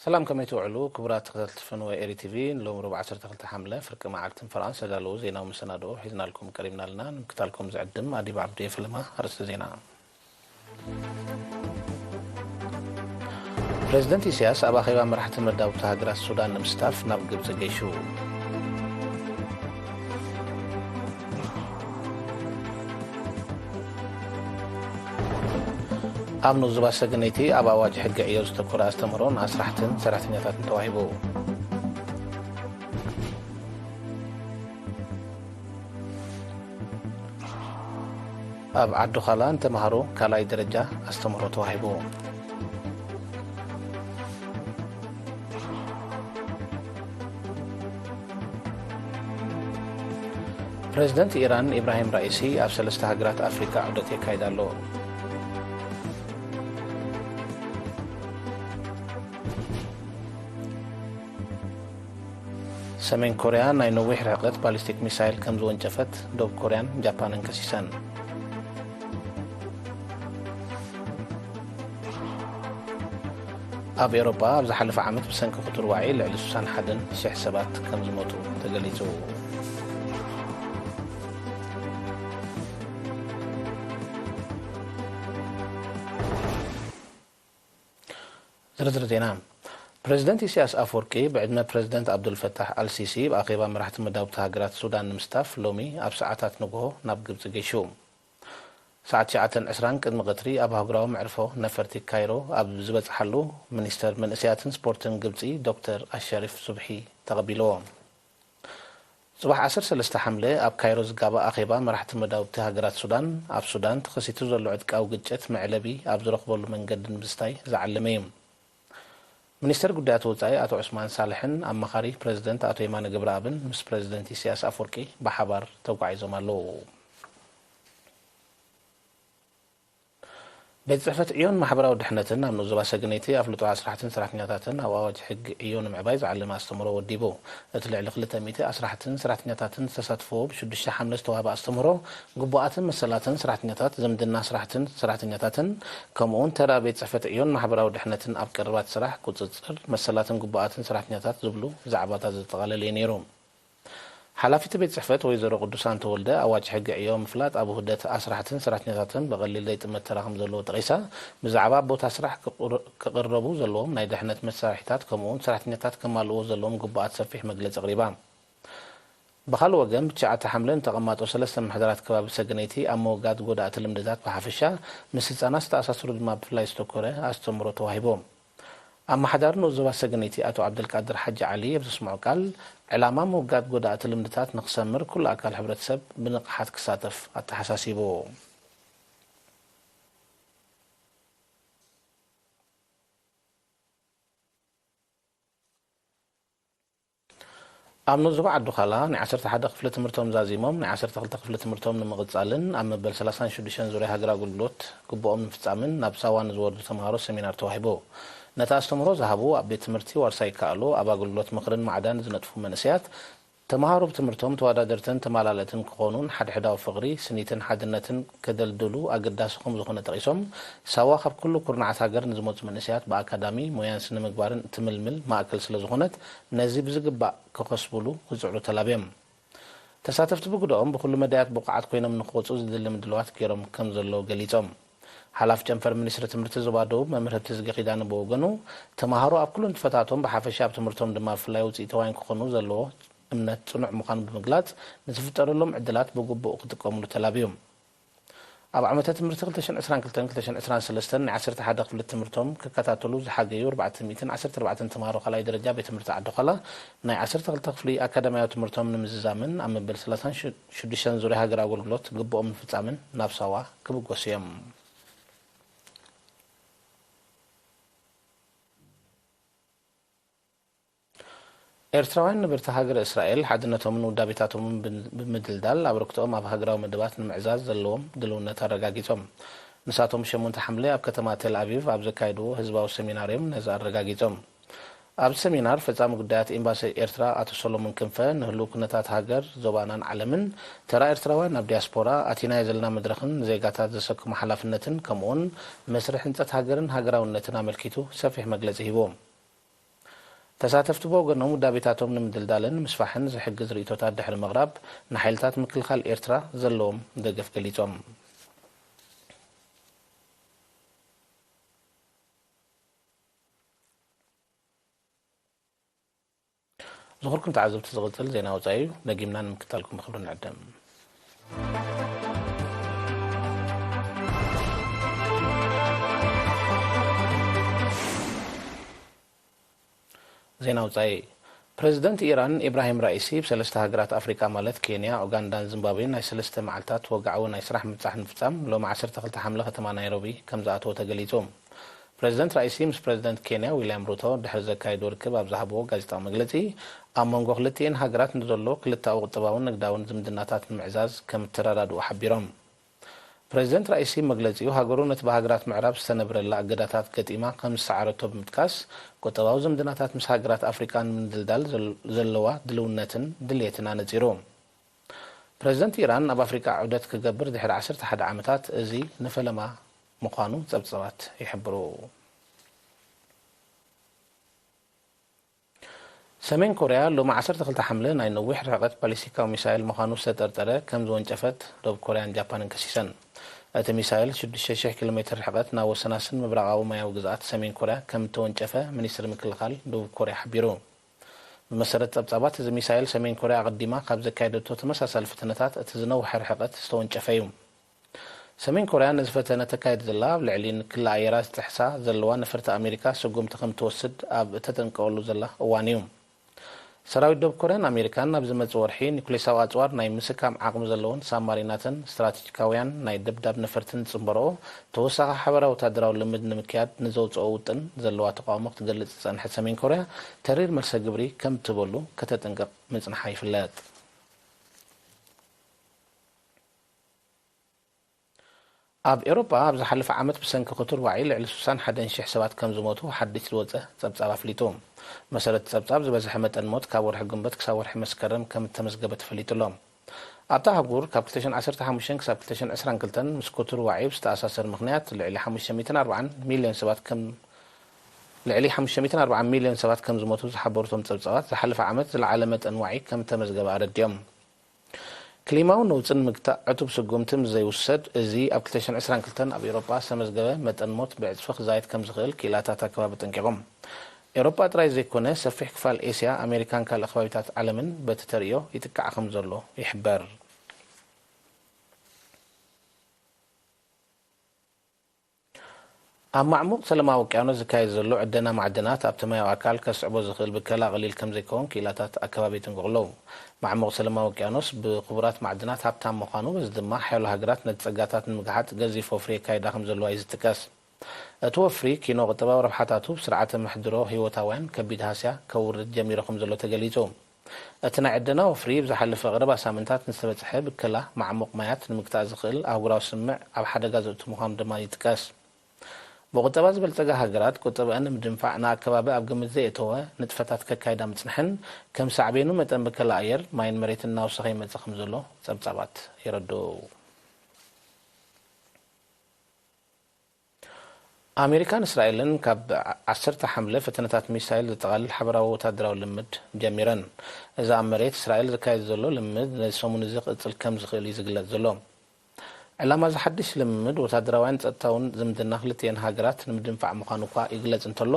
سلام كما يتوعلو كبرات تغذل تفنوى إيري تيفي لوم ربع 10 حملة فرق معالتن فرنسا دالو زينا ومسنادو حيزنا لكم كريمنا لنا نمكتالكم زعدم عدي بعبدي فلما هرست زينا بريزيدنت إسياس أبا خيبا مرحة مرداو تهاجرات السودان نمستاف ناب قبز جيشو أمنو زبا سجنيتي أبا واجه حق عيوز تكورا استمرون أسرحتن سرحتنياتات نتواهبو أب عدو خالان تمهرو كالاي درجة استمرو تواهبو بريزيدنت إيران إبراهيم رئيسي أبسل استهاجرات أفريقيا عودتي كايدالو سمين كوريا ناي نوح رقت باليستيك ميسايل كم زون جفت دوب كوريان جابان انكسيسان أب أوروبا بزحلف عامت بسنك خطر وعي لعلى سوسان حدن شح سبات كم زموتو تقليتو زرزر دينام بريزيدنت إسياس أفوركي بعدما بريزيدنت عبد الفتاح السيسي بأقيبا مرحة مداو تهاجرات السودان نمستاف لومي أب ساعتات نقوه ناب قبز جيشو ساعة شعاتن عسران قد مغتري أب هاقراو معرفو نفرتي كايرو أب زبز حلو منيستر من إسياتن سبورتن قبزي دكتور الشريف صبحي تقبلوهم صباح 10 حملة أب كايرو زقابا أقيبا مرحة مداو تهاجرات السودان أب سودان تخسيتو زلو عدك أو قجت معلبي أب زرقبولو من قدن بستاي زعلميم منيستر قدات وزاي أتو عثمان صالحن أما خاري بريزيدنت أتو إيمان قبرابن مس بريزيدنت إسياس أفوركي بحبار توقعي زمالو بيت صحفة عيون محبرة ودحنتن أمنو زبا سجنيتي أفلتو أسرحتن سرحتنياتاتن أو أواج حق عيون معبايز على ما استمروا وديبو أتلع لقلتا ميتي أسرحتن سرحتنياتاتن تساتفو بشد الشا حملة استوابا استمروا قبواتن مسلاتن سرحتنياتات زمدنا سرحتنياتاتن كمون ترى بيت صحفة عيون محبرة ودحنتن أبقربات سرح كوتصر مسلاتن قبواتن سرحتنياتات زبلو زعباتا زتغالي لينيروم حلافة بيت صحفة ويزرو قدسان تولده أواج حق عيوم فلات أبو هدات أسرحتن سرحتنياتن بغليل ديت متراهم زلو تغيسا بزعباب بوت أسرح كقربو زلوم نايد حنت مسارحتات كمون سرحتنياتات كمالو زلوم قبعات سفيح مجلس غريبان بخلو وجنب تشعت حملين تقمات وسلسة محضرات كباب سجنيتي أمو قاد قودات المددات بحفشة مسلس أناس تأساسرود ما بفلايستو كوري أستمرو تواهبوم أما حضرنا زوا سجنيتي أتو عبد القادر حج علي بتسمعوا قال علامة موجات قدرات المدتات نقسمر كل أكل حبرة سب بنقحات كساتف التحساسيبو أمنو زبا عدو خلا نعسر تحد قفلة مرتهم زازيمهم نعسر تخلت قفلة مرتهم نمغتصالن أما بالسلاسان شدشان زوري هاجرا قلوت قبوهم نفتامن نابساوان زور تمهارو سمينار توحيبو نتاستمرو ذهبوا أبيت مرتي ورساي كالو أبا قلوت مقرن معدان زنتفو منسيات تمهارو بتمرتهم توادادرتن تمالالتن كقانون حد حدا وفقري سنيتن حدنتن كدلدلو أقداسكم زخونة رئيسهم سواخب كل كرنعات هاجر نزموت منسيات بأكاديمي مويان سنة مقبارن تململ ما أكل سلزخونة نزيب زقبا كقصبولو وزعلو تلابيم تساتفت بقدوم بكل مدايات بقعات كوينة من خوص أزدل من دلوات كيرم كم زلو قليتهم حلاف جنفر منيسر تمرت زبادو ممر تزق خيدان بوغنو تمهارو اب كلن تفتاتهم بحافشاب تمرتهم دما فلاي وصي توين كخنو زلو امنت صنع مخان بمغلات نتفطرلهم عدلات بغبو قدقوم تلابيهم اب عمته تمرت 2022 10 حد قبل تمرتهم ككتاتلو زحاجيو 410 تمهارو خلاي درجه بتمرت عدو خلا ناي 10 تقفلي اكاديميا تمرتهم نمزامن ام بال 30 شدشان زوري هاجر اغلغلوت غبوم فصامن نابساوا كبغوسيم ኤርትራውያን ንብርታ ሃገር እስራኤል ሓድነቶምን ውዳቤታቶምን ብምድልዳል ኣብ ርክቶኦም ኣብ ሃገራዊ መደባት ንምዕዛዝ ዘለዎም ድልውነት ኣረጋጊጾም ንሳቶም 8 ሓምለ ኣብ ከተማ ቴል ኣቪቭ ኣብ ዘካየድዎ ህዝባዊ ሰሚናርዮም ነዚ ኣረጋጊጾም ኣብ ሰሚናር ፈጻሚ ጉዳያት ኤምባሲ ኤርትራ ኣቶ ሰሎሞን ክንፈ ንህልው ኩነታት ሃገር ዞባናን ዓለምን ተራ ኤርትራውያን ኣብ ዲያስፖራ ኣቲና ዘለና መድረኽን ዜጋታት ዘሰክሙ ሓላፍነትን ከምኡውን መስርሕ ህንፀት ሃገርን ሃገራውነትን ኣመልኪቱ ሰፊሕ መግለፂ ሂቦም ተሳተፍቲ በወገኖም ዳቤታቶም ንምድልዳልን ምስፋሕን ዝሕግዝ ርእቶታት ድሕሪ ምቕራብ ንሓይልታት ምክልኻል ኤርትራ ዘለዎም ደገፍ ገሊጾም ዝኽርኩም ተዓዘብቲ ዝቕፅል ዜና ወፃኢ እዩ ነጊምና ንምክታልኩም ብኽብሪ ንዕድም ዜና ወፃኢ ፕሬዚደንት ኢራን ኢብራሂም ራኢሲ በሰለስተ ሃገራት ኣፍሪካ ማለት ኬንያ ኡጋንዳን ዚምባብዌን ናይ ሰለስተ መዓልታት ወግዓዊ ናይ ስራሕ ምብፃሕ ንምፍፃም ሎሚ 12 ሓምለ ከተማ ናይሮቢ ከም ዝኣተዎ ተገሊጾም ፕሬዚደንት ራኢሲ ምስ ፕሬዚደንት ኬንያ ዊልያም ሩቶ ድሕሪ ዘካየድዎ ርክብ ኣብ ዝሃብዎ ጋዜጣዊ መግለጺ ኣብ መንጎ ክልቲአን ሃገራት ንዘሎ ክልታዊ ቁጠባውን ንግዳውን ዝምድናታት ንምዕዛዝ ከም ተራዳድኡ ሓቢሮም ፕሬዚደንት ራኢሲ መግለጺኡ ሃገሩ ነቲ በሃገራት ምዕራብ ዝተነብረላ ኣገዳታት ገጢማ ከም ዝሰዓረቶ ብምጥቃስ ቁጠባዊ ዝምድናታት ምስ ሃገራት ኣፍሪካ ንምድልዳል ዘለዋ ድልውነትን ድሌትን ኣነጺሩ ፕሬዚደንት ኢራን ኣብ ኣፍሪካ ዑደት ክገብር ድሕሪ 11 ዓመታት እዚ ንፈለማ ምዃኑ ጸብጻባት ይሕብሩ ሰሜን ኮርያ ሎሚ 12 ሓምለ ናይ ነዊሕ ርሕቀት ባሊስቲካዊ ሚሳይል ምዃኑ ዝተጠርጠረ ከም ዝወንጨፈት ደቡብ ኮርያን ጃፓንን ከሲሰን እቲ ሚሳይል 6000 ኪሎ ሜትር ርሕቀት ናብ ወሰናስን ምብራቃዊ ማያዊ ግዝኣት ሰሜን ኮርያ ከም ተወንጨፈ ሚኒስትሪ ምክልኻል ደቡብ ኮርያ ሓቢሩ ብመሰረት ጸብጻባት እዚ ሚሳይል ሰሜን ኮርያ ቀዲማ ካብ ዘካየደቶ ተመሳሳሊ ፍትነታት እቲ ዝነውሐ ርሕቀት ዝተወንጨፈ እዩ ሰሜን ኮርያ ነዚ ፈተነ ተካይድ ዘላ ኣብ ልዕሊ ንክላ ኣየራ ዝጥሕሳ ዘለዋ ነፈርቲ ኣሜሪካ ስጉምቲ ከም ትወስድ ኣብ እተጠንቀቐሉ ዘላ እዋን እዩ ሰራዊት ደቡብ ኮርያን ኣሜሪካን ናብ ዝመጽእ ወርሒ ኒኩሌሳዊ ኣጽዋር ናይ ምስካም ዓቕሚ ዘለዎን ሳብማሪናትን ስትራቴጂካውያን ናይ ደብዳብ ነፈርትን ጽምበርኦ ተወሳኺ ሓበራዊ ወታደራዊ ልምድ ንምክያድ ንዘውፅኦ ውጥን ዘለዋ ተቃውሞ ክትገልጽ ዝጸንሐት ሰሜን ኮርያ ተሪር መልሰ ግብሪ ከም እትበሉ ከተጠንቀቕ ምጽንሓ ይፍለጥ ኣብ ኤውሮጳ ኣብ ዝሓለፈ ዓመት ብሰንኪ ቁጥር ዋዒ ልዕሊ 61,000 ሰባት ከም ዝሞቱ ሓዲስ ዝወፀ ጸብጻብ ኣፍሊጡ መሰረት ጸብጻብ ዝበዝሐ መጠን ሞት ካብ ወርሒ ግንቦት ክሳብ ወርሒ መስከረም ከም ተመዝገበ ተፈሊጡሎ ኣብታ ሃገር ካብ 2015 ክሳብ 2022 ምስ ቁጥር ዋዒ ዝተኣሳሰር ምኽንያት ልዕሊ 540 ሚልዮን ሰባት ከም ዝሞቱ ዝሓበሩቶም ጸብጻባት ዝሓለፈ ዓመት ዝለዓለ መጠን ዋዒ ከም ተመዝገበ ኣረድዮም ክሊማው ነውፅን ምግታዕ ዕቱብ ስጉምቲ ዘይውሰድ እዚ ኣብ 2022 ኣብ ኤውሮጳ ዝተመዝገበ መጠን ሞት ብዕፅፊ ክዛየድ ከም ዝኽእል ክኢላታት ኣከባቢ ጠንቂቖም ኤውሮጳ ጥራይ ዘይኮነ ሰፊሕ ክፋል ኤስያ ኣሜሪካን ካልእ ከባቢታት ዓለምን በቲ ተርእዮ ይጥቃዕ ከም ዘሎ ይሕበር ኣብ ማዕሙቕ ሰላማዊ ውቅያኖስ ዝካየድ ዘሎ ዕደና ማዕድናት ኣብቲ ማያዊ ኣካል ከስዕቦ ዝኽእል ብከላ ቀሊል ከም ዘይከውን ክኢላታት ኣከባቢ ይጥንቅቕለው ማዕሙቕ ሰላማዊ ውቅያኖስ ብክቡራት ማዕድናት ሃብታም ምዃኑ በዚ ድማ ሓያሎ ሃገራት ነቲ ጸጋታት ንምግሓጥ ገዚፍ ወፍሪ የካይዳ ከም ዘለዋ እዩ ዝጥቀስ እቲ ወፍሪ ኪኖ ቁጠባዊ ረብሓታቱ ብስርዓተ ምሕድሮ ህይወታውያን ከቢድ ሃስያ ከውርድ ጀሚሩ ከም ዘሎ ተገሊጹ እቲ ናይ ዕደና ወፍሪ ብዝሓለፈ ቀረባ ሳምንታት ንዝተበፅሐ ብከላ ማዕሙቕ ማያት ንምግታእ ዝኽእል ኣህጉራዊ ስምዕ ኣብ ሓደጋ ዘእቱ ምዃኑ ድማ ይጥቀስ ብቁጠባ ዝበልጸጋ ሃገራት ቁጠባአን ንምድንፋዕ ንኣከባቢ ኣብ ግምት ዘየተወ ንጥፈታት ከካይዳ ምጽንሕን ከም ሳዕቤኑ መጠን ብከላ ኣየር ማይን መሬትን ናውስኸ ይመጽእ ከም ዘሎ ጸብጻባት ይረድኡ ኣሜሪካን እስራኤልን ካብ 10 ሓምለ ፈተነታት ሚሳይል ዝጠቓልል ሓበራዊ ወታደራዊ ልምድ ጀሚረን እዛ ኣብ መሬት እስራኤል ዝካየድ ዘሎ ልምድ ነሰሙን እዚ ቅጽል ከም ዝኽእል እዩ ዝግለጽ ዘሎ ዕላማ ዝሓድሽ ልምምድ ወታደራውያን ጸጥታውን ዝምድና ክልቲአን ሃገራት ንምድንፋዕ ምዃኑ እኳ ይግለጽ እንተሎ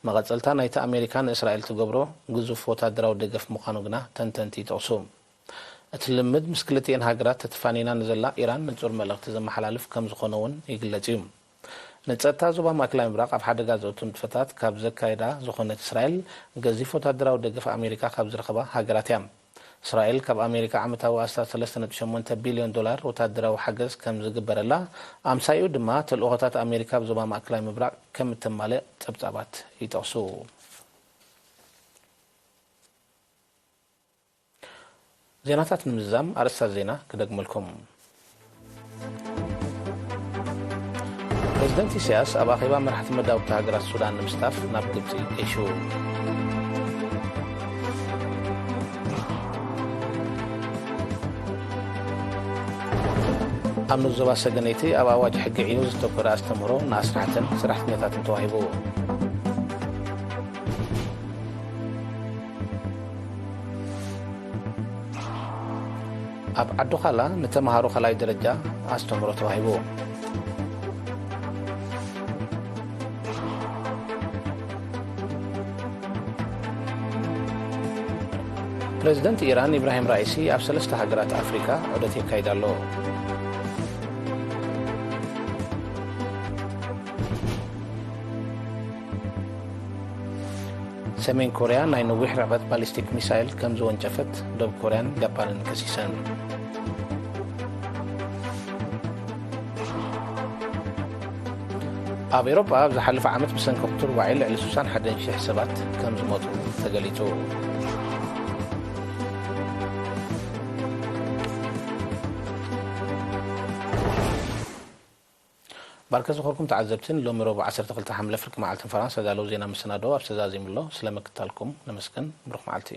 መቐጸልታ ናይቲ ኣሜሪካ ንእስራኤል ትገብሮ ግዙፍ ወታደራዊ ደገፍ ምዃኑ ግና ተንተንቲ ይጠቕሱ እቲ ልምድ ምስ ክልቲአን ሃገራት ተተፋኒና ንዘላ ኢራን ንጹር መልእኽቲ ዘመሓላልፍ ከም ዝኾነ እውን ይግለጽ እዩ ንጸጥታ ዞባ ማእከላዊ ምብራቕ ኣብ ሓደጋ ዘእቱ ንጥፈታት ካብ ዘካየዳ ዝኾነት እስራኤል ገዚፍ ወታደራዊ ደገፍ ኣሜሪካ ካብ ዝረኸባ ሃገራት እያ እስራኤል ካብ ኣሜሪካ ዓመታዊ ኣስታት 3.8 ቢልዮን ዶላር ወታደራዊ ሓገዝ ከም ዝግበረላ ኣምሳኡ ድማ ተልእኾታት ኣሜሪካ ብዞባ ማእከላዊ ምብራቕ ከም እተማልእ ጸብጻባት ይጠቕሱ ዜናታት ንምዛም ኣርእስታት ዜና ክደግመልኩም ፕሬዚደንት ኢሳያስ ኣብ ኣኼባ መራሕቲ መዳውግቲ ሃገራት ሱዳን ንምስታፍ ናብ ግብፂ ይሹ ኣብ ንዞባ ሰገነይቲ ኣብ ኣዋጅ ሕጊ ዕዮ ዝተኮረ ኣስተምህሮ ንኣስራሕትን ሰራሕተኛታትን ተዋሂቡ ኣብ ዓዱ ኻላ ንተምሃሮ ኻላይ ደረጃ ኣስተምሮ ተዋሂቡ ፕሬዝደንት ኢራን ኢብራሂም ራኢሲ ኣብ 3 ሃገራት ኣፍሪካ ዑደት የካይድ ኣሎ ሰሜን ኮርያ ናይ ነዊሕ ርሕቀት ባሊስቲክ ሚሳይል ከም ዝወንጨፈት ደቡብ ኮርያን ጃፓንን ከሲሰን ኣብ ኤሮፓ ዝሓለፈ ዓመት ብሰንኪ ቁጥር ዋዒ ልዕሊ 61,000 ሰባት ከም ዝሞቱ ተገሊጹ ባርከ ዝኸርኩም ተዓዘብትን ሎሚ ረቡዕ 12 ሓምለ ፍርቂ መዓልትን ፈራንሳ ዳለው ዜና መሰናዶ ኣብ ተዛዚሙሎ ስለመክታልኩም ነመስገን ብሩኽ መዓልቲ